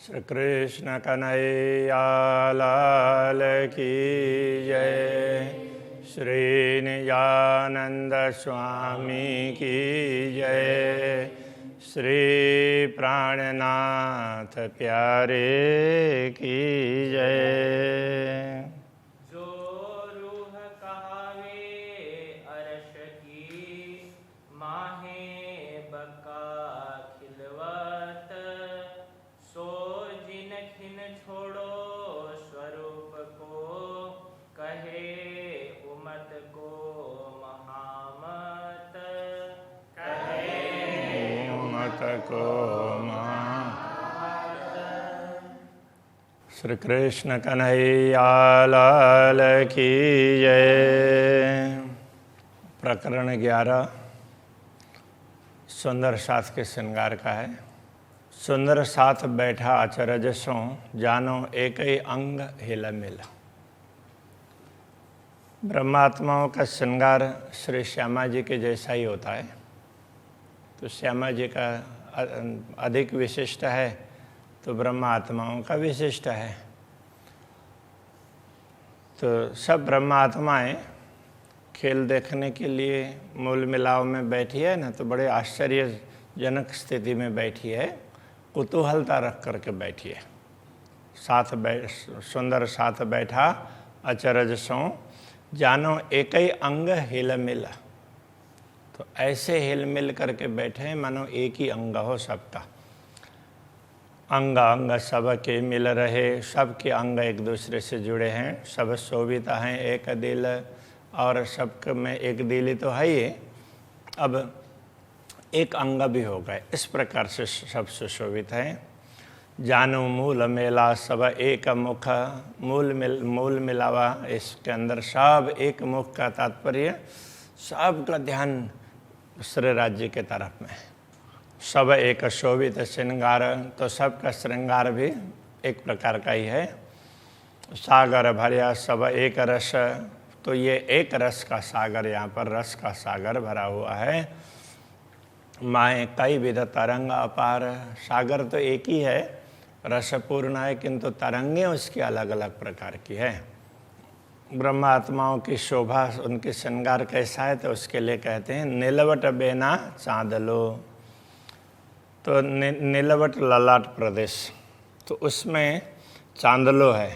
श्री कृष्ण कन्हैया लाल की जय। श्री नित्यानंद स्वामी की जय। श्री प्राणनाथ प्यारे की जय। जो रूह कहावे अरश की, माहे बका खिलवत। सो जिन खिन छोड़ो स्वरूप को, कहे उमत को महामत। कहे उमत को श्री कृष्ण कन्हैया लाल की जय। प्रकरण 11 सुंदर साथ के श्रृंगार का है। सुंदर साथ बैठा अचरज सो, जानो एक ही अंग हिला मिला। ब्रह्मात्माओं का श्रृंगार श्री श्यामा जी के जैसा ही होता है। तो श्यामा जी का अधिक विशिष्ट है, तो ब्रह्मा आत्माओं का विशिष्ट है। तो सब ब्रह्मा आत्माएं खेल देखने के लिए मूल मिलाव में बैठी है ना, तो बड़े आश्चर्यजनक स्थिति में बैठी है, कुतूहलता रख करके बैठी है। सुंदर साथ बैठा अचरज सो, जानो एक ही अंग हिल मिला। तो ऐसे हिल मिल करके बैठे हैं मानो एक ही अंग हो सबका। अंग अंग सब के मिल रहे, सब के अंग एक दूसरे से जुड़े हैं। सब शोभित हैं एक दिल, और सबके में एक दिल ही तो है ही, अब एक अंग भी हो गए। इस प्रकार से सब सुशोभित हैं। जानो मूल मेला सब एक मुख, मूल मिलावा इसके अंदर सब एक मुख का तात्पर्य सब का ध्यान श्री राज्य के तरफ में। सब एक शोभित श्रृंगार, तो सबका श्रृंगार भी एक प्रकार का ही है। सागर भरिया सब एक रस, तो ये एक रस का सागर, यहाँ पर रस का सागर भरा हुआ है। माए कई विध तरंग अपार, सागर तो एक ही है, रसपूर्ण है, किंतु तरंगें उसकी अलग अलग प्रकार की है। ब्रह्मा आत्माओं की शोभा, उनके श्रृंगार कैसा है, तो उसके लिए कहते हैं नीलवट बेना चांदलो। तो नीलवट ललाट प्रदेश, तो उसमें चांदलो है।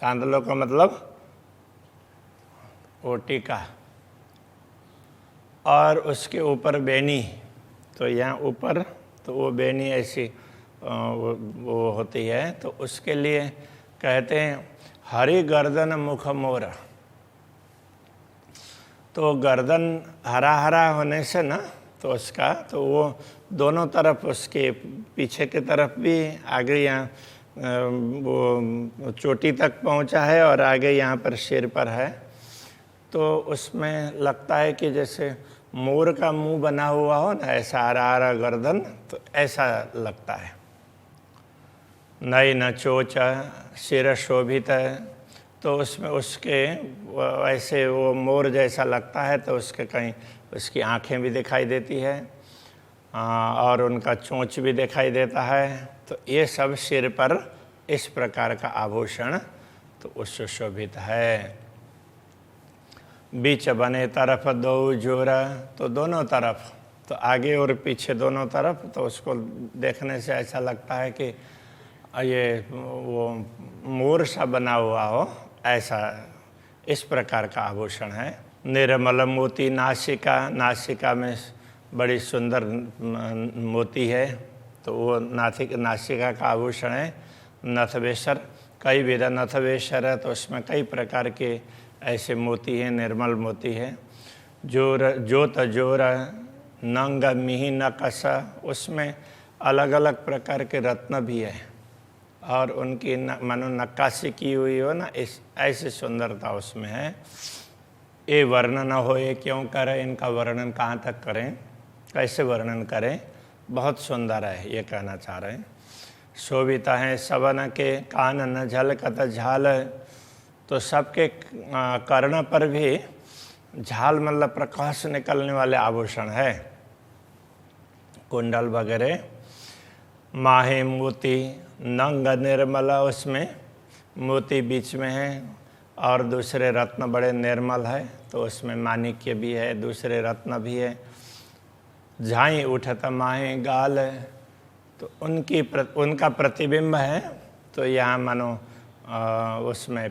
चांदलो का मतलब ओटी का, और उसके ऊपर बेनी, तो यहाँ ऊपर तो वो बेनी ऐसी वो होती है, तो उसके लिए कहते हैं हरि गर्दन मुख मोर। तो गर्दन हरा हरा होने से ना, तो उसका तो वो दोनों तरफ, उसके पीछे की तरफ भी, आगे यहाँ वो चोटी तक पहुँचा है, और आगे यहाँ पर सिर पर है। तो उसमें लगता है कि जैसे मोर का मुंह बना हुआ हो ना, ऐसा हरा हरा गर्दन, तो ऐसा लगता है। नई न चोच सिर शोभित है, तो उसमें उसके ऐसे वो मोर जैसा लगता है, तो उसके कहीं उसकी आँखें भी दिखाई देती है, और उनका चोंच भी दिखाई देता है। तो ये सब सिर पर इस प्रकार का आभूषण तो उससे शोभित है। बीच बने तरफ दो जोरा, तो दोनों तरफ, तो आगे और पीछे दोनों तरफ, तो उसको देखने से ऐसा लगता है कि ये वो मोर सा बना हुआ हो, ऐसा इस प्रकार का आभूषण है। निर्मल मोती नासिका, नासिका में बड़ी सुंदर मोती है, तो वो नासिका का आभूषण है। नथवेशर, कई विध नथवेशर है, तो उसमें कई प्रकार के ऐसे मोती हैं, निर्मल मोती है। जोत जोर नंग मिही नकस, उसमें अलग अलग प्रकार के रत्न भी है, और उनकी मानो नक्काशी की हुई हो ना, इस ऐसी सुंदरता उसमें है। ये वर्णन हो ये क्यों करें, इनका वर्णन कहाँ तक करें, कैसे वर्णन करें, बहुत सुंदर है, ये कहना चाह रहे हैं। शोभिता है सबन के कान न झलकत झाल, तो सबके कर्ण पर भी झाल मतलब प्रकाश निकलने वाले आभूषण है, कुंडल वगैरह। माहे मोती नंग निर्मल, उसमें मोती बीच में है और दूसरे रत्न बड़े निर्मल है, तो उसमें माणिक्य भी है, दूसरे रत्न भी है। झाई उठत माहे गाल, तो उनका प्रतिबिंब है, तो यहाँ मानो उसमें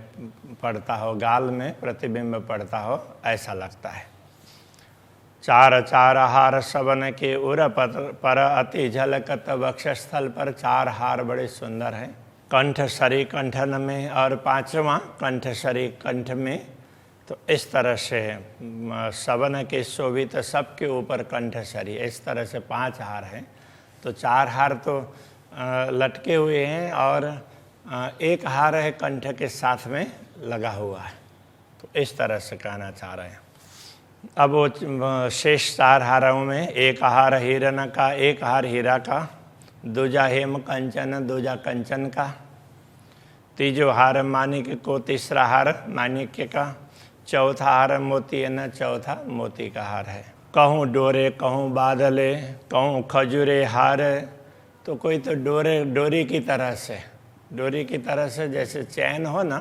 पड़ता हो, गाल में प्रतिबिंब पड़ता हो ऐसा लगता है। चार चार हार सबन के उर पर अति झलकत, वक्षस्थल पर 4 हार बड़े सुंदर हैं। कंठ सरी कंठन में और 5वां कंठ सरी कंठ में, तो इस तरह से सबन के शोभित सबके ऊपर कंठ सरी, इस तरह से 5 हार हैं। तो 4 हार तो लटके हुए हैं और 1 हार है कंठ के साथ में लगा हुआ है, तो इस तरह से कहना चाह रहे हैं। अब वो शेष 4 हारों में 1 हार हिरण का, 1 हार हीरा का, दूजा हेम कंचन, दूजा कंचन का, तीजो हार माणिक्य को, तीसरा हार माणिक्य का, चौथा हार मोती है न, चौथा मोती का हार है। कहूँ डोरे कहूँ बादले कहूँ खजूरे हार, तो कोई तो डोरी की तरह से जैसे चैन हो ना,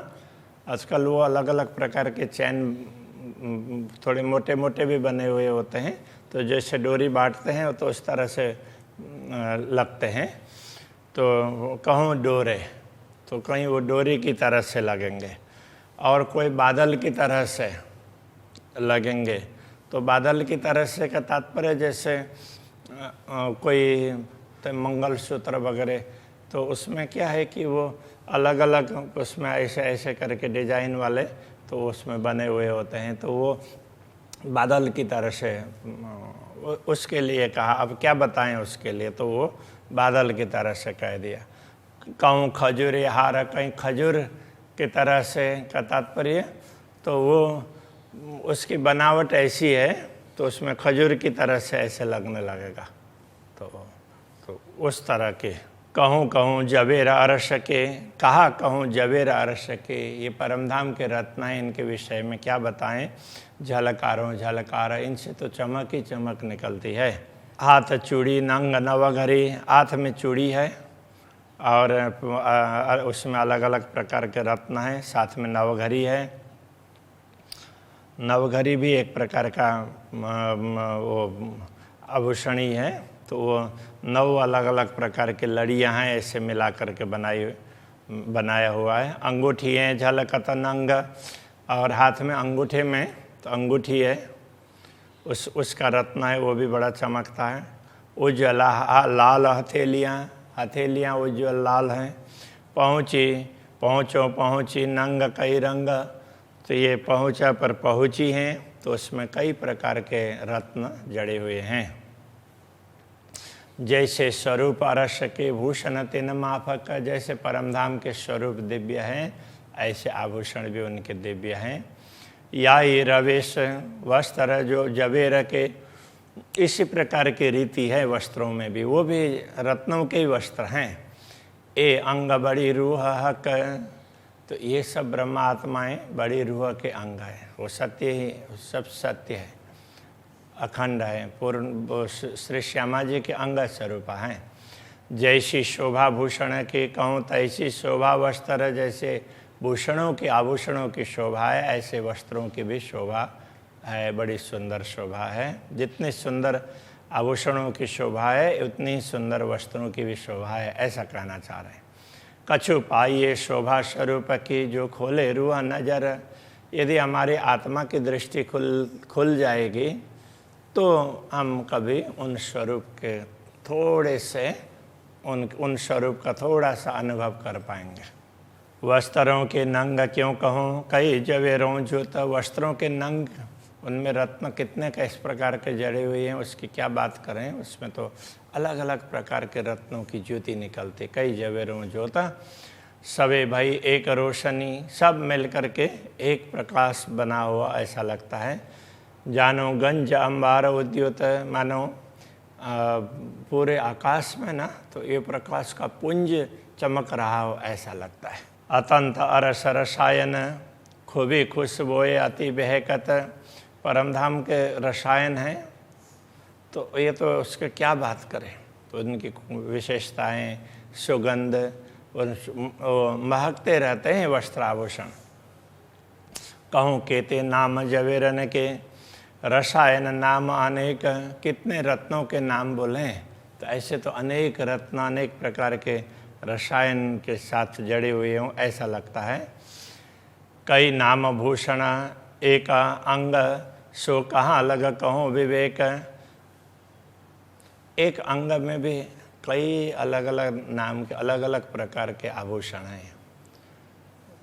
आजकल वो अलग अलग प्रकार के चैन थोड़े मोटे मोटे भी बने हुए होते हैं, तो जैसे डोरी बांटते हैं तो उस तरह से लगते हैं। तो कहूँ डोरे, तो कहीं वो डोरी की तरह से लगेंगे, और कोई बादल की तरह से लगेंगे। तो बादल की तरह से का तात्पर्य जैसे कोई तो मंगलसूत्र वगैरह, तो उसमें क्या है कि वो अलग अलग उसमें ऐसे ऐसे करके डिजाइन वाले तो उसमें बने हुए होते हैं, तो वो बादल की तरह से उसके लिए कहा। अब क्या बताएं उसके लिए, तो वो बादल की तरह से कह दिया। कहूँ खजूर हार, कहीं खजूर की तरह से का तात्पर्य, तो वो उसकी बनावट ऐसी है तो उसमें खजूर की तरह से ऐसे लगने लगेगा, तो उस तरह के। कहूँ कहूँ जबेर अरस के, कहा कहूँ जबेर अरस के, ये परमधाम के रत्न हैं, इनके विषय में क्या बताएं। झलकारों झलकार, इनसे तो चमक ही चमक निकलती है। हाथ चूड़ी नंग नवघरी, हाथ में चूड़ी है और उसमें अलग अलग प्रकार के रत्न हैं, साथ में नवघरी है। नवघरी भी एक प्रकार का वो आभूषण ही है, तो वो 9 अलग अलग प्रकार के लड़ियाँ हैं, ऐसे मिला करके बनाया हुआ है। अंगूठी है झलकत नंग, और हाथ में अंगूठे में तो अंगूठी है, उसका रत्न है, वो भी बड़ा चमकता है। उज्ज्वला लाल हथेलियाँ उज्ज्वल लाल हैं। पहुँची नंग कई रंग, तो ये पहुँचा पर पहुँची हैं, तो उसमें कई प्रकार के रत्न जड़े हुए हैं। जैसे स्वरूप अरस के भूषण तिन माफक, जैसे परमधाम के स्वरूप दिव्य हैं, ऐसे आभूषण भी उनके दिव्य हैं। या ये रवेश वस्त्र जो जबेर के, इसी प्रकार की रीति है वस्त्रों में भी, वो भी रत्नों के ही वस्त्र हैं। ए अंग बड़ी रूह हक, तो ये सब ब्रह्मात्माएँ बड़ी रूह के अंग हैं, वो सत्य ही सब सत्य है, अखंड है, पूर्ण श्री श्यामा जी के अंग स्वरूप हैं। जैसी शोभा भूषण की कहूँ तैसी शोभा वस्त्र, जैसे भूषणों की आभूषणों की शोभा है, ऐसे वस्त्रों की भी शोभा है, बड़ी सुंदर शोभा है। जितनी सुंदर आभूषणों की शोभा है उतनी ही सुंदर वस्त्रों की भी शोभा है, ऐसा कहना चाह रहे हैं। कछु पाइए शोभा स्वरूप की, जो खोले रूह नजर, यदि हमारी आत्मा की दृष्टि खुल जाएगी तो हम कभी उन स्वरूप के थोड़े से उन स्वरूप का थोड़ा सा अनुभव कर पाएंगे। वस्त्रों के नंग क्यों कहूँ कई जवेरों जो, तो वस्त्रों के नंग, उनमें रत्न कितने का इस प्रकार के जड़े हुए हैं, उसकी क्या बात करें। उसमें तो अलग अलग प्रकार के रत्नों की ज्योति निकलती, कई जवेरों ज्योता सवे भाई एक रोशनी, सब मिल कर के एक प्रकाश बना हुआ ऐसा लगता है। जानो गंज अंबार उद्योत, मानो पूरे आकाश में ना तो ये प्रकाश का पुंज चमक रहा हो ऐसा लगता है। अतंत अरस रसायन खूबी खुशबोए अति बहकत, परमधाम के रसायन हैं, तो ये तो उसके क्या बात करें, तो उनकी विशेषताएं, सुगंध, महकते रहते हैं वस्त्र आभूषण। कहूँ केते नाम जवेरन के, रसायन नाम अनेक, कितने रत्नों के नाम बोलें, तो ऐसे तो अनेक रत्न, अनेक प्रकार के रसायन के साथ जड़े हुए हों ऐसा लगता है। कई नाम भूषण एक अंग, सो कहाँ अलग कहूँ विवेक। एक अंग में भी कई अलग अलग नाम के अलग अलग प्रकार के आभूषण हैं।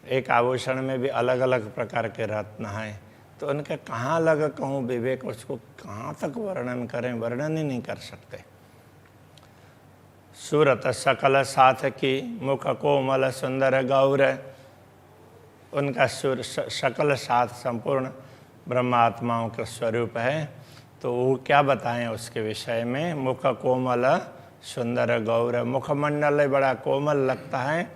एक आभूषण में भी अलग अलग प्रकार के रत्न हैं, तो उनके कहाँ अलग कहूँ विवेक, उसको कहाँ तक वर्णन करें, वर्णन ही नहीं कर सकते। सूरत सकल साथ की, मुख कोमल सुंदर गौर, उनका सुर सकल साथ संपूर्ण ब्रह्मात्माओं का स्वरूप है, तो वो क्या बताएं उसके विषय में। मुख कोमल सुंदर गौर, मुखमंडल बड़ा कोमल लगता है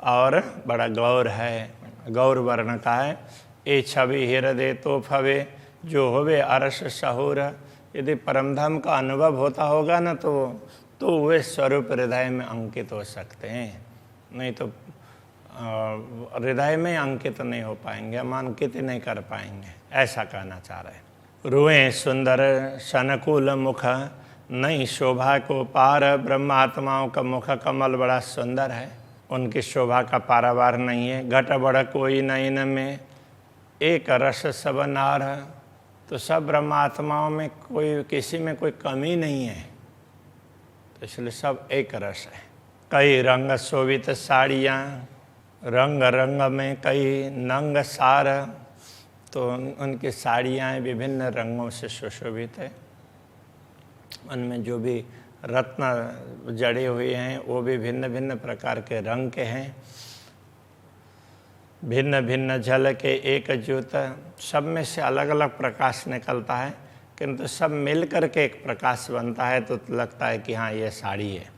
और बड़ा गौर है, गौर वर्ण का है। ए छवि हृदय तो फवे, जो होवे अरस सहूर। यदि परमधाम का अनुभव होता होगा ना तो वे स्वरूप हृदय में अंकित हो सकते हैं, नहीं तो हृदय में अंकित नहीं हो पाएंगे, हम अंकित नहीं कर पाएंगे, ऐसा कहना चाह रहे हैं। रुएं सुंदर सनकुल मुख, नहीं शोभा को पार। ब्रह्मात्माओं का मुख कमल बड़ा सुंदर है, उनकी शोभा का पारावार नहीं है। घट बढ़ कोई नयन में, एक रस सब नार। तो सब ब्रह्मात्माओं में कोई किसी में कोई कमी नहीं है, तो इसलिए सब एक रस है। कई रंग शोभित साड़ियाँ, रंग रंग में कई नंग सार। तो उनकी साड़ियाँ विभिन्न रंगों से सुशोभित है, उनमें जो भी रत्न जड़े हुए हैं वो भी भिन्न भिन्न प्रकार के रंग के हैं। भिन्न भिन्न झल के एक ज्योत, सब में से अलग अलग प्रकाश निकलता है, किंतु सब मिल कर के एक प्रकाश बनता है, तो लगता है कि हाँ ये साड़ी है।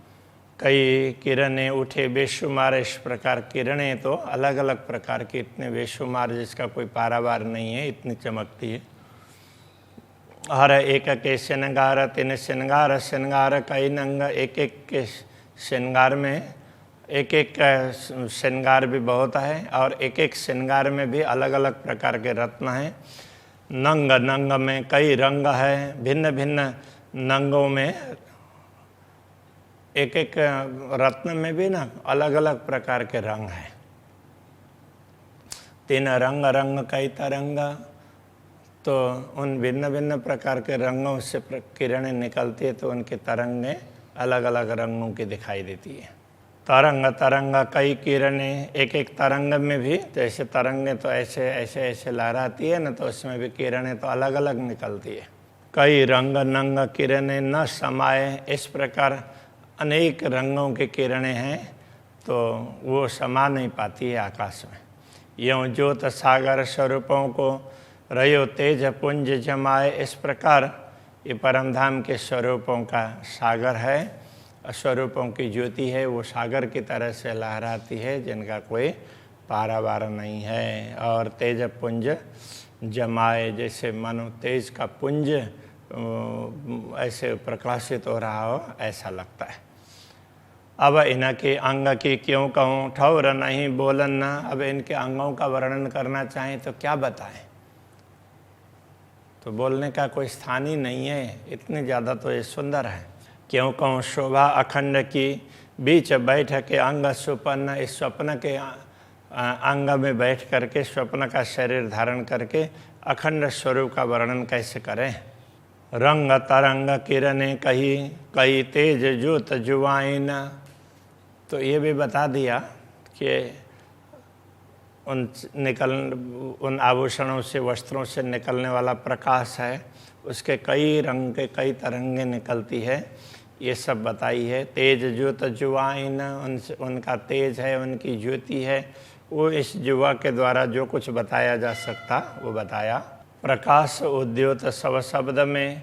कई किरणें उठे बेशुमार, इस प्रकार किरणें तो अलग अलग प्रकार की, इतने बेशुमार जिसका कोई पारावार नहीं है, इतनी चमकती है। हर एक के श्रृंगार तिन श्रृंगार, श्रृंगार कई नंग, एक एक के श्रृंगार में एक एक श्रृंगार भी बहुत है, और एक एक श्रृंगार में भी अलग अलग प्रकार के रत्न हैं। नंग नंग में कई रंग है, भिन्न भिन्न नंगों में एक एक रत्न में भी ना अलग अलग प्रकार के रंग हैं। तीन रंग रंग कई तरंग, तो उन भिन्न भिन्न प्रकार के रंगों से किरणें निकलती है, तो उनकी तरंगें अलग अलग रंगों की दिखाई देती है। तरंग तरंग कई किरणें, एक एक तरंग में भी जैसे तरंगें तो ऐसे ऐसे ऐसे लहराती है ना, तो उसमें भी किरणें तो अलग अलग निकलती है। कई रंग नंग किरणें न समाये, इस प्रकार अनेक रंगों की किरणें हैं, तो वो समा नहीं पाती है आकाश में। यों ज्योत सागर स्वरूपों को रयो तेज पुंज जमाए, इस प्रकार ये परमधाम के स्वरूपों का सागर है, स्वरूपों की ज्योति है, वो सागर की तरह से लहराती है, जिनका कोई पारावार नहीं है। और तेज पुंज जमाए, जैसे मानो तेज का पुंज ऐसे प्रकाशित हो रहा हो, ऐसा लगता है। अब इनके अंग की क्यों कहूँ, ठौर नहीं बोलन न। अब इनके अंगों का वर्णन करना चाहें तो क्या बताएं, तो बोलने का कोई स्थान ही नहीं है, इतने ज़्यादा तो ये सुंदर है। क्यों कहूँ शोभा अखंड की, बीच बैठ के अंग सुपन्न। इस स्वप्न के अंग में बैठ करके, स्वप्न का शरीर धारण करके अखंड स्वरूप का वर्णन कैसे करें। रंग तरंग किरणें कही, कई तेज ज्योत जुआइन। तो ये भी बता दिया कि उन आभूषणों से, वस्त्रों से निकलने वाला प्रकाश है, उसके कई रंग के कई तरंगें निकलती है, ये सब बताई है। तेज ज्योत जुआइन, उनका तेज है, उनकी ज्योति है, वो इस जुआ के द्वारा जो कुछ बताया जा सकता वो बताया। प्रकाश उद्योत सब शब्द में,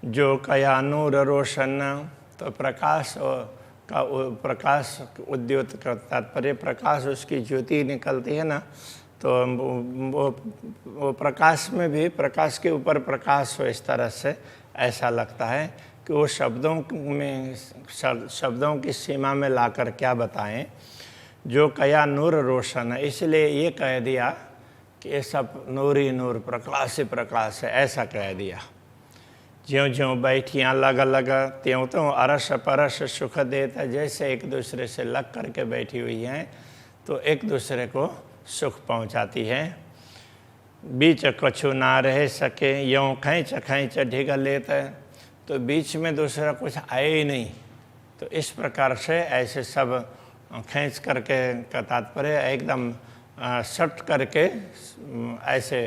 जो कया नूर रोशन। तो प्रकाश उद्योत का तात्पर्य प्रकाश, उसकी ज्योति निकलती है ना, तो वो प्रकाश में भी प्रकाश के ऊपर प्रकाश हो, इस तरह से ऐसा लगता है कि वो शब्दों की सीमा में लाकर क्या बताएं। जो कया नूर रोशन है, इसलिए ये कह दिया कि ये सब नूर ही नूर, प्रकाश ही प्रकाश है, ऐसा कह दिया। ज्यों ज्यों बैठियाँ लग लग त्यों त्यों अरस परस सुख देता, जैसे एक दूसरे से लग करके बैठी हुई हैं तो एक दूसरे को सुख पहुंचाती हैं। बीच कछु ना रह सके, यों खैंच खैंच ढिग लेता, तो बीच में दूसरा कुछ आए ही नहीं। तो इस प्रकार से ऐसे सब खींच करके का तात्पर्य एकदम सट करके ऐसे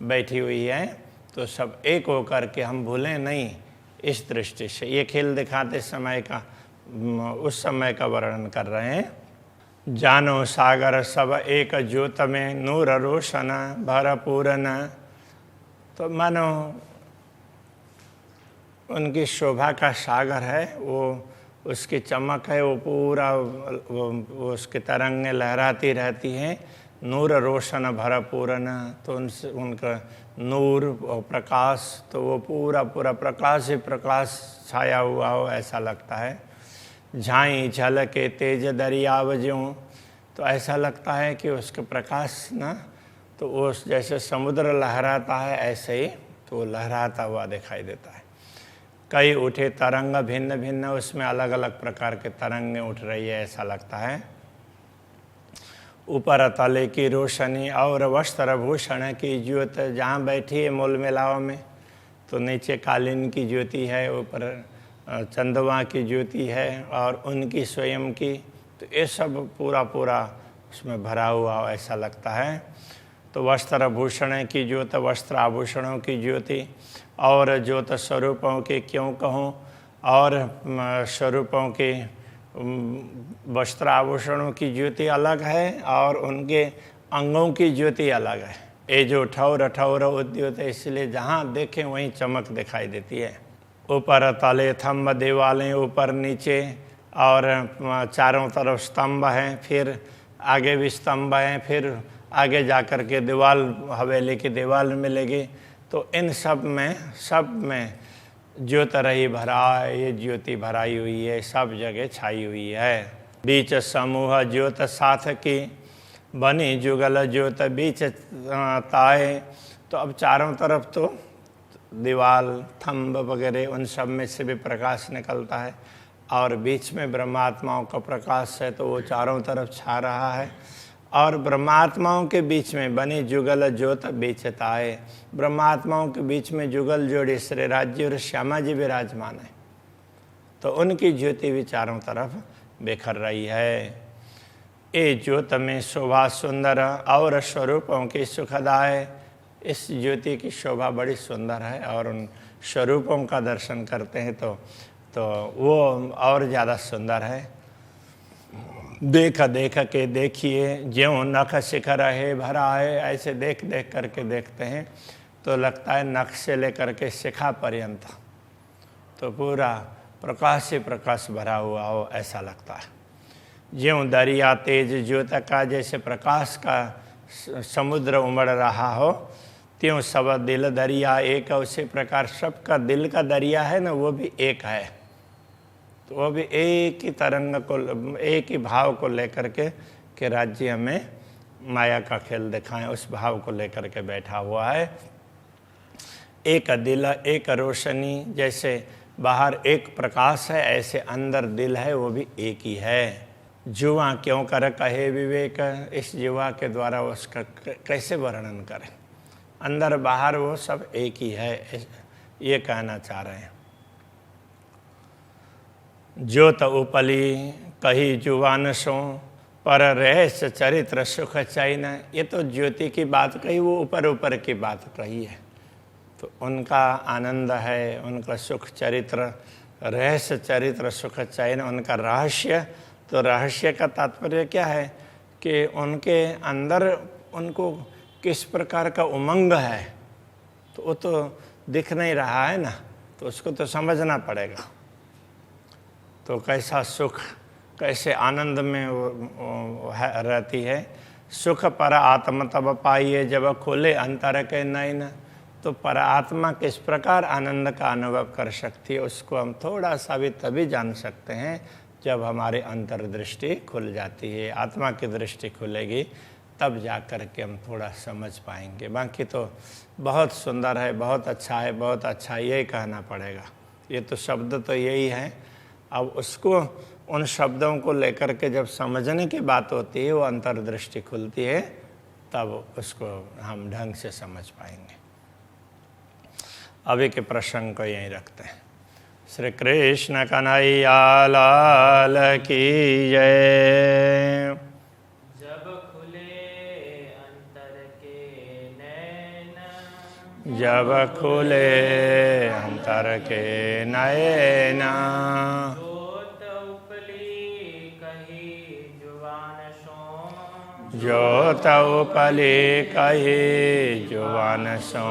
बैठी हुई है, तो सब एक होकर के हम भूलें नहीं। इस दृष्टि से ये खेल दिखाते समय का, उस समय का वर्णन कर रहे हैं। जानो सागर सब एक ज्योत में, नूर रोशन भरपूरन। तो मानो उनकी शोभा का सागर है, वो उसकी चमक है, वो पूरा वो उसकी तरंगें लहराती रहती हैं। नूर रोशन भरपूरन, तो उनसे उनका नूर और प्रकाश, तो वो पूरा पूरा प्रकाश ही प्रकाश छाया हुआ हो ऐसा लगता है। झाई झलके तेज दरियाव ज्यों, तो ऐसा लगता है कि उसके प्रकाश ना, तो वो जैसे समुद्र लहराता है ऐसे ही तो वो लहराता हुआ दिखाई देता है। कई उठे तरंग भिन्न भिन्न, उसमें अलग अलग प्रकार के तरंगें उठ रही है ऐसा लगता है। ऊपर तले की रोशनी और वस्त्र भूषण की ज्योत, जहाँ बैठी है मूल मिलाव में, तो नीचे कालीन की ज्योति है, ऊपर चंदवा की ज्योति है और उनकी स्वयं की, तो ये सब पूरा पूरा उसमें भरा हुआ ऐसा लगता है। तो वस्त्र भूषण की ज्योत, वस्त्र आभूषणों की ज्योति, और ज्योत स्वरूपों के क्यों कहूँ, और स्वरूपों के वस्त्र आभूषणों की ज्योति अलग है और उनके अंगों की ज्योति अलग है। ये जो ठौर ठौर उद्योत है, इसलिए जहाँ देखें वहीं चमक दिखाई देती है। ऊपर तले थम्ब दीवालें, ऊपर नीचे और चारों तरफ स्तंभ हैं, फिर आगे भी स्तंभ हैं, फिर आगे जाकर के दीवाल, हवेली की दीवाल मिलेगी। तो इन सब में ज्योत रही भरा है, ये ज्योति भराई हुई है, सब जगह छाई हुई है। बीच समूह ज्योत साथ की, बनी जुगल ज्योत बीच ताए। तो अब चारों तरफ तो दीवाल, थंब वगैरह उन सब में से भी प्रकाश निकलता है, और बीच में ब्रह्मात्माओं का प्रकाश है, तो वो चारों तरफ छा रहा है। और ब्रह्मात्माओं के बीच में बनी जुगल ज्योत बीच ताए, ब्रह्मात्माओं के बीच में जुगल जोड़ी श्री राज्य और श्यामा जी विराजमान है, तो उनकी ज्योति भी चारों तरफ बिखर रही है। ये ज्योत में शोभा सुंदर और स्वरूपों की सुखदाय, इस ज्योति की शोभा बड़ी सुंदर है, और उन स्वरूपों का दर्शन करते हैं तो वो और ज़्यादा सुंदर है। देख देख के देखिए ज्यों नख शिखर है भरा है, ऐसे देख देख करके देखते हैं तो लगता है नख से लेकर के शिखा पर्यंत तो पूरा प्रकाश ही प्रकाश भरा हुआ हो ऐसा लगता है। ज्यों दरिया तेज ज्योत का, जैसे प्रकाश का समुद्र उमड़ रहा हो, त्यों सब दिल दरिया एक, उसी प्रकार सबका दिल का दरिया है ना, वो भी एक है। तो वो भी एक ही तरंग को, एक ही भाव को लेकर के राज्य हमें माया का खेल दिखाएं, उस भाव को लेकर के बैठा हुआ है। एक दिल एक रोशनी, जैसे बाहर एक प्रकाश है ऐसे अंदर दिल है, वो भी एक ही है। जुआ क्यों कर कहे विवेक, इस जुआ के द्वारा उसका कैसे वर्णन करें, अंदर बाहर वो सब एक ही है, ये कहना चाह रहे हैं। ज्योत उपली कही जुवान सो, पर रहस्य चरित्र सुख चैन, ये तो ज्योति की बात कही, वो ऊपर ऊपर की बात कही है, तो उनका आनंद है, उनका सुख चरित्र, रहस्य चरित्र सुख चैन, उनका रहस्य। तो रहस्य का तात्पर्य क्या है कि उनके अंदर उनको किस प्रकार का उमंग है, तो वो तो दिख नहीं रहा है ना, तो उसको तो समझना पड़ेगा। तो कैसा सुख, कैसे आनंद में वो रहती है। सुख पर आत्म तब पाइए, जब खोले अंतर के नयन, तो परात्मा किस प्रकार आनंद का अनुभव कर सकती है उसको हम थोड़ा सा भी तभी जान सकते हैं जब हमारी अंतर्दृष्टि खुल जाती है। आत्मा की दृष्टि खुलेगी तब जा कर के हम थोड़ा समझ पाएंगे। बाकी तो बहुत सुंदर है, बहुत अच्छा है, बहुत अच्छा यही कहना पड़ेगा। ये तो शब्द तो यही है। अब उसको उन शब्दों को लेकर के जब समझने की बात होती है, वो अंतर्दृष्टि खुलती है, तब उसको हम ढंग से समझ पाएंगे। अभी के प्रसंग को यहीं रखते हैं। श्री कृष्ण कन्हैया लाल की जय। जब खुले अंतर के नैन, जब खुले अंतर के नैन, जोत उपली कही जुबान सो, जोत उपली कही जुबान सो,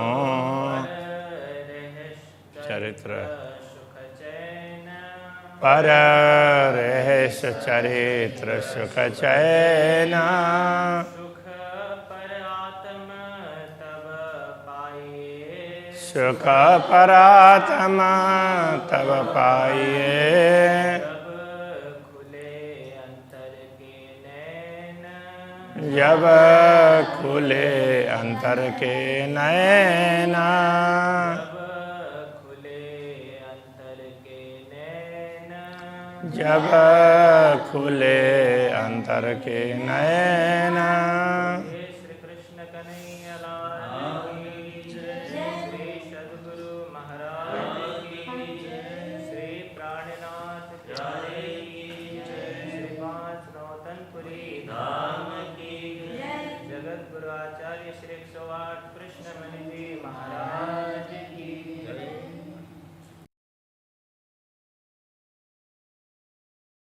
चरित्र सुख चैन, पर रहस चरित्र सुख चैन, सुख पर आत्म तब पाइए, सुख परात्मा तब पाइए। जब खुले अंतर के नैन, जब खुले अंतर के नैना, जब खुले अंतर के नैन, जब खुले अंतर के नैना,